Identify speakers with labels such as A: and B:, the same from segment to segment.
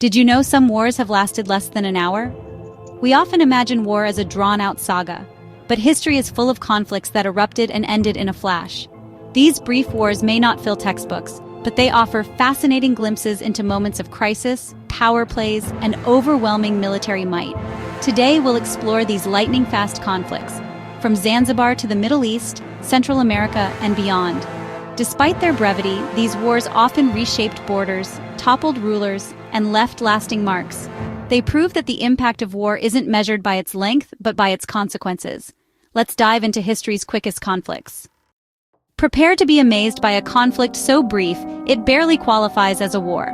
A: Did you know some wars have lasted less than an hour? We often imagine war as a drawn-out saga, but history is full of conflicts that erupted and ended in a flash. These brief wars may not fill textbooks, but they offer fascinating glimpses into moments of crisis, power plays, and overwhelming military might. Today we'll explore these lightning-fast conflicts, from Zanzibar to the Middle East, Central America, and beyond. Despite their brevity, these wars often reshaped borders, toppled rulers, and left lasting marks. They prove that the impact of war isn't measured by its length, but by its consequences. Let's dive into history's quickest conflicts. Prepare to be amazed by a conflict so brief, it barely qualifies as a war.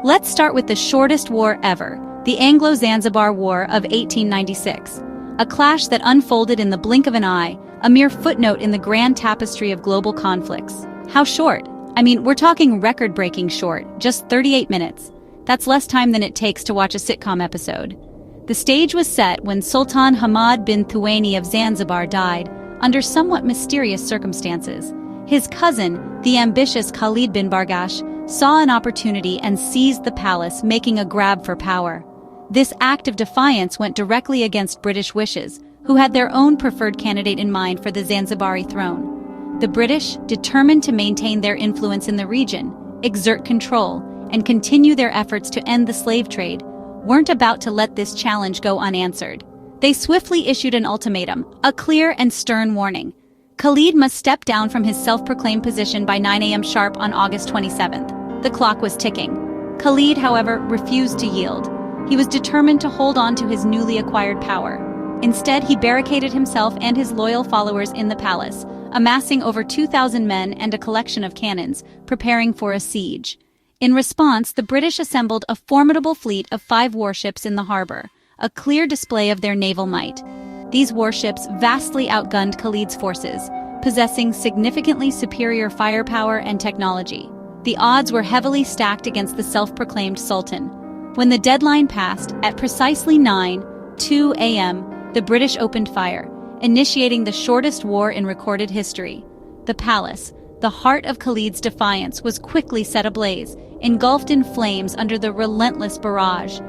A: Let's start with the shortest war ever, the Anglo-Zanzibar War of 1896. A clash that unfolded in the blink of an eye, a mere footnote in the grand tapestry of global conflicts. How short? I mean, we're talking record-breaking short, just 38 minutes. That's less time than it takes to watch a sitcom episode. The stage was set when Sultan Hamad bin Thuwaini of Zanzibar died, under somewhat mysterious circumstances. His cousin, the ambitious Khalid bin Bargash, saw an opportunity and seized the palace, making a grab for power. This act of defiance went directly against British wishes, who had their own preferred candidate in mind for the Zanzibari throne. The British, determined to maintain their influence in the region, exert control, and continue their efforts to end the slave trade, weren't about to let this challenge go unanswered. They swiftly issued an ultimatum, a clear and stern warning. Khalid must step down from his self-proclaimed position by 9 a.m. sharp on August 27th. The clock was ticking. Khalid, however, refused to yield. He was determined to hold on to his newly acquired power. Instead, he barricaded himself and his loyal followers in the palace, amassing over 2,000 men and a collection of cannons, preparing for a siege. In response, the British assembled a formidable fleet of 5 warships in the harbor, a clear display of their naval might. These warships vastly outgunned Khalid's forces, possessing significantly superior firepower and technology. The odds were heavily stacked against the self-proclaimed Sultan. When the deadline passed, at precisely 9:02 a.m., the British opened fire, initiating the shortest war in recorded history. The palace, the heart of Khalid's defiance, was quickly set ablaze, engulfed in flames under the relentless barrage.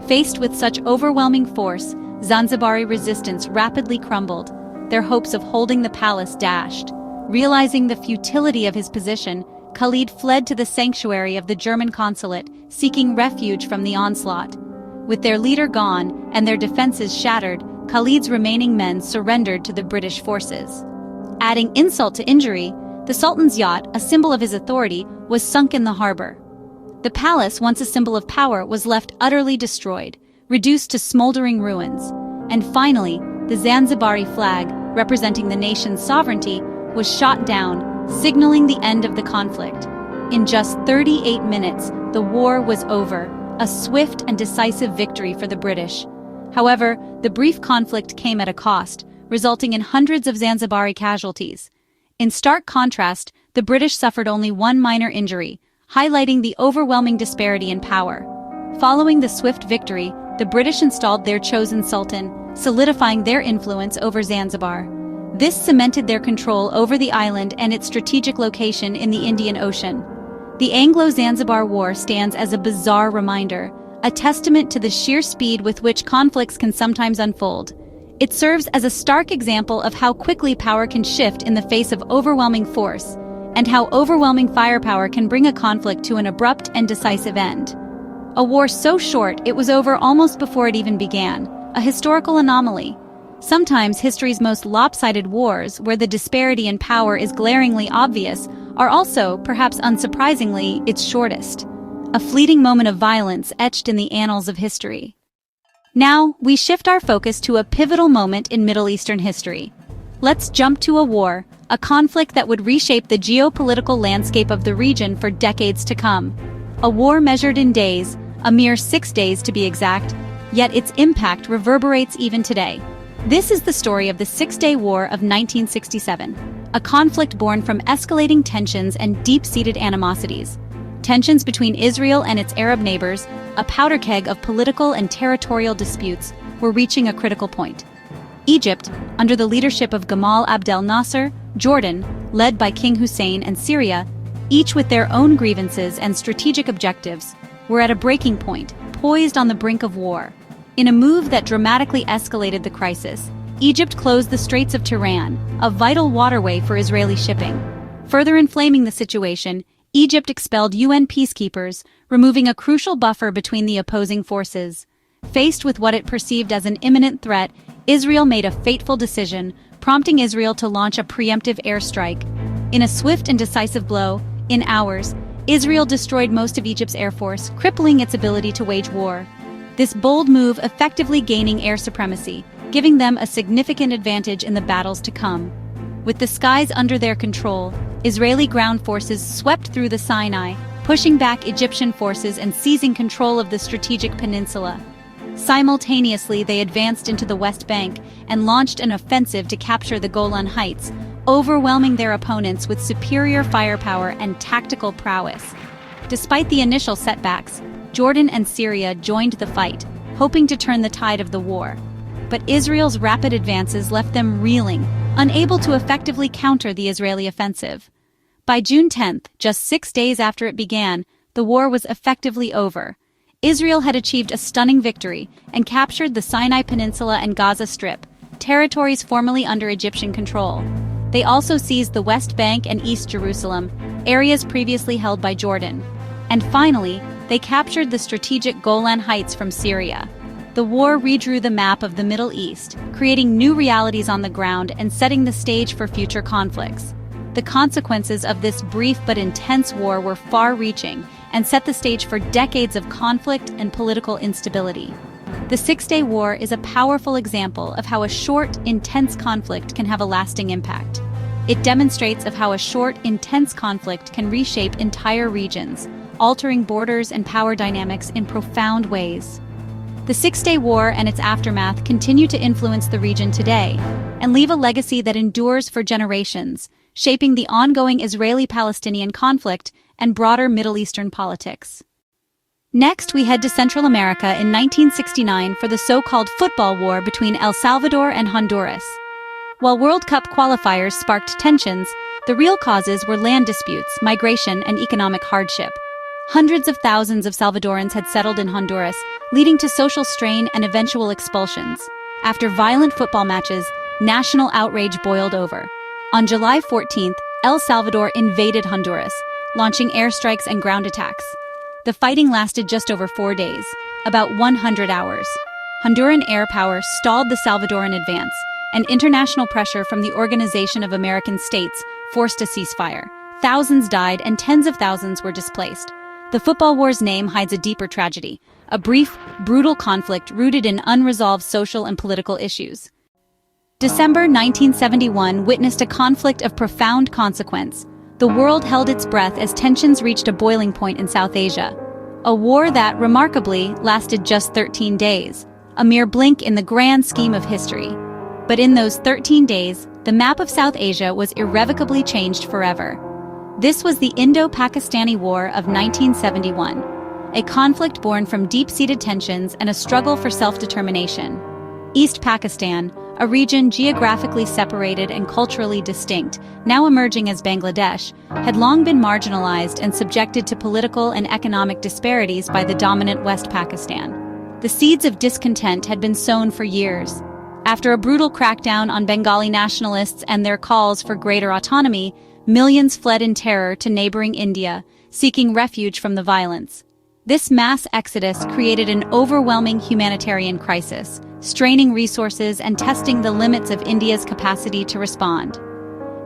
A: Faced with such overwhelming force, Zanzibari resistance rapidly crumbled, their hopes of holding the palace dashed. Realizing the futility of his position, Khalid fled to the sanctuary of the German consulate, seeking refuge from the onslaught. With their leader gone and their defenses shattered, Khalid's remaining men surrendered to the British forces. Adding insult to injury, the Sultan's yacht, a symbol of his authority, was sunk in the harbor. The palace, once a symbol of power, was left utterly destroyed, reduced to smoldering ruins. And finally, the Zanzibari flag, representing the nation's sovereignty, was shot down, signaling the end of the conflict. In just 38 minutes, the war was over, a swift and decisive victory for the British. However, the brief conflict came at a cost, resulting in hundreds of Zanzibari casualties. In stark contrast, the British suffered only one minor injury, highlighting the overwhelming disparity in power. Following the swift victory, the British installed their chosen sultan, solidifying their influence over Zanzibar. This cemented their control over the island and its strategic location in the Indian Ocean. The Anglo-Zanzibar War stands as a bizarre reminder, a testament to the sheer speed with which conflicts can sometimes unfold. It serves as a stark example of how quickly power can shift in the face of overwhelming force, and how overwhelming firepower can bring a conflict to an abrupt and decisive end. A war so short it was over almost before it even began, a historical anomaly. Sometimes history's most lopsided wars, where the disparity in power is glaringly obvious, are also, perhaps unsurprisingly, its shortest. A fleeting moment of violence etched in the annals of history. Now, we shift our focus to a pivotal moment in Middle Eastern history. Let's jump to a war, a conflict that would reshape the geopolitical landscape of the region for decades to come. A war measured in days, a mere 6 days to be exact, yet its impact reverberates even today. This is the story of the Six-Day War of 1967, a conflict born from escalating tensions and deep-seated animosities. Tensions between Israel and its Arab neighbors, a powder keg of political and territorial disputes, were reaching a critical point. Egypt, under the leadership of Gamal Abdel Nasser, Jordan, led by King Hussein, and Syria, each with their own grievances and strategic objectives, were at a breaking point, poised on the brink of war. In a move that dramatically escalated the crisis, Egypt closed the Straits of Tiran, a vital waterway for Israeli shipping. Further inflaming the situation, Egypt expelled UN peacekeepers, removing a crucial buffer between the opposing forces. Faced with what it perceived as an imminent threat, Israel made a fateful decision, prompting Israel to launch a preemptive airstrike. In a swift and decisive blow, in hours, Israel destroyed most of Egypt's air force, crippling its ability to wage war. This bold move effectively gaining air supremacy, giving them a significant advantage in the battles to come. With the skies under their control, Israeli ground forces swept through the Sinai, pushing back Egyptian forces and seizing control of the strategic peninsula. Simultaneously, they advanced into the West Bank and launched an offensive to capture the Golan Heights, overwhelming their opponents with superior firepower and tactical prowess. Despite the initial setbacks, Jordan and Syria joined the fight, hoping to turn the tide of the war. But Israel's rapid advances left them reeling, unable to effectively counter the Israeli offensive. By June 10th, just 6 days after it began, the war was effectively over. Israel had achieved a stunning victory and captured the Sinai Peninsula and Gaza Strip, territories formerly under Egyptian control. They also seized the West Bank and East Jerusalem, areas previously held by Jordan. And finally, they captured the strategic Golan Heights from Syria. The war redrew the map of the Middle East, creating new realities on the ground and setting the stage for future conflicts. The consequences of this brief but intense war were far-reaching and set the stage for decades of conflict and political instability. The Six-Day War is a powerful example of how a short, intense conflict can have a lasting impact. It demonstrates how a short, intense conflict can reshape entire regions, altering borders and power dynamics in profound ways. The Six-Day War and its aftermath continue to influence the region today and leave a legacy that endures for generations, shaping the ongoing Israeli-Palestinian conflict and broader Middle Eastern politics. Next, we head to Central America in 1969 for the so-called football war between El Salvador and Honduras. While World Cup qualifiers sparked tensions, the real causes were land disputes, migration, and economic hardship. Hundreds of thousands of Salvadorans had settled in Honduras, leading to social strain and eventual expulsions. After violent football matches, national outrage boiled over. On July 14th, El Salvador invaded Honduras, launching airstrikes and ground attacks. The fighting lasted just over 4 days, about 100 hours. Honduran air power stalled the Salvadoran advance, and international pressure from the Organization of American States forced a ceasefire. Thousands died and tens of thousands were displaced. The football war's name hides a deeper tragedy, a brief, brutal conflict rooted in unresolved social and political issues. December 1971 witnessed a conflict of profound consequence. The world held its breath as tensions reached a boiling point in South Asia. A war that, remarkably, lasted just 13 days, a mere blink in the grand scheme of history. But in those 13 days, the map of South Asia was irrevocably changed forever. This was the Indo-Pakistani War of 1971, a conflict born from deep-seated tensions and a struggle for self-determination. East Pakistan, a region geographically separated and culturally distinct, now emerging as Bangladesh, had long been marginalized and subjected to political and economic disparities by the dominant West Pakistan. The seeds of discontent had been sown for years. After a brutal crackdown on Bengali nationalists and their calls for greater autonomy, millions fled in terror to neighboring India, seeking refuge from the violence. This mass exodus created an overwhelming humanitarian crisis, straining resources and testing the limits of India's capacity to respond.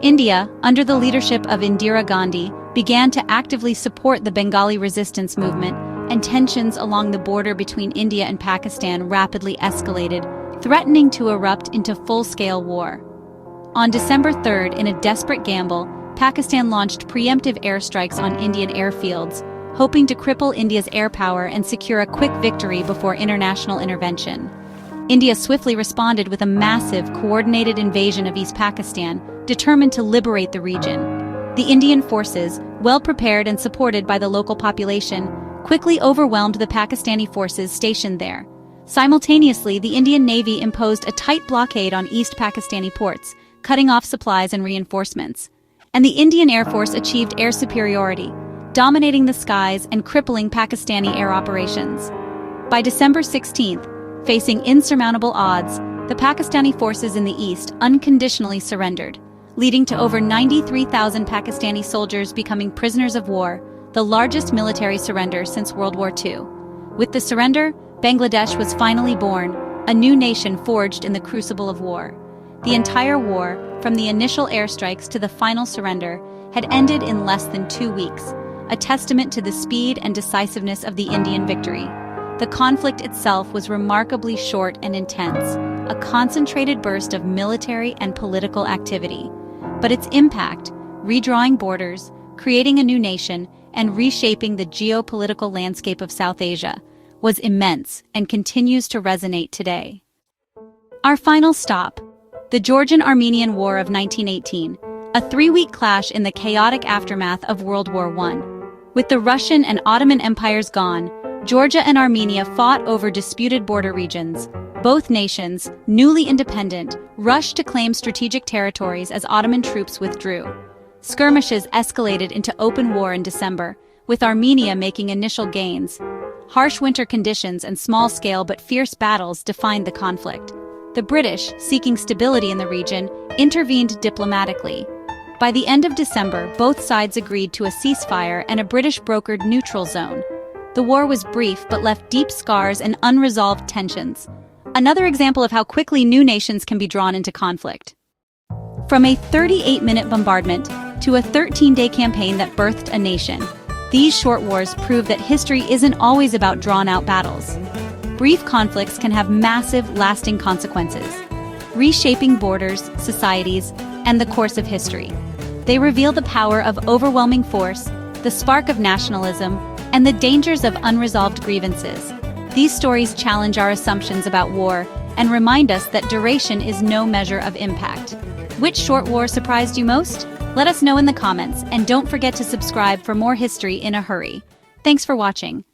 A: India, under the leadership of Indira Gandhi, began to actively support the Bengali resistance movement, and tensions along the border between India and Pakistan rapidly escalated, threatening to erupt into full-scale war. On December 3rd, in a desperate gamble, Pakistan launched preemptive airstrikes on Indian airfields, hoping to cripple India's air power and secure a quick victory before international intervention. India swiftly responded with a massive, coordinated invasion of East Pakistan, determined to liberate the region. The Indian forces, well prepared and supported by the local population, quickly overwhelmed the Pakistani forces stationed there. Simultaneously, the Indian Navy imposed a tight blockade on East Pakistani ports, cutting off supplies and reinforcements. And the Indian Air Force achieved air superiority, dominating the skies and crippling Pakistani air operations. By December 16th, facing insurmountable odds, the Pakistani forces in the east unconditionally surrendered, leading to over 93,000 Pakistani soldiers becoming prisoners of war, the largest military surrender since World War II. With the surrender, Bangladesh was finally born, a new nation forged in the crucible of war. The entire war, from the initial airstrikes to the final surrender, had ended in less than 2 weeks, a testament to the speed and decisiveness of the Indian victory. The conflict itself was remarkably short and intense, a concentrated burst of military and political activity. But its impact, redrawing borders, creating a new nation, and reshaping the geopolitical landscape of South Asia, was immense and continues to resonate today. Our final stop, the Georgian-Armenian War of 1918, a 3-week clash in the chaotic aftermath of World War I. With the Russian and Ottoman empires gone, Georgia and Armenia fought over disputed border regions. Both nations, newly independent, rushed to claim strategic territories as Ottoman troops withdrew. Skirmishes escalated into open war in December, with Armenia making initial gains. Harsh winter conditions and small-scale but fierce battles defined the conflict. The British, seeking stability in the region, intervened diplomatically. By the end of December, both sides agreed to a ceasefire and a British-brokered neutral zone. The war was brief but left deep scars and unresolved tensions. Another example of how quickly new nations can be drawn into conflict. From a 38-minute bombardment to a 13-day campaign that birthed a nation, these short wars prove that history isn't always about drawn-out battles. Brief conflicts can have massive, lasting consequences, reshaping borders, societies, and the course of history. They reveal the power of overwhelming force, the spark of nationalism, and the dangers of unresolved grievances. These stories challenge our assumptions about war and remind us that duration is no measure of impact. Which short war surprised you most? Let us know in the comments, and don't forget to subscribe for more history in a hurry. Thanks for watching.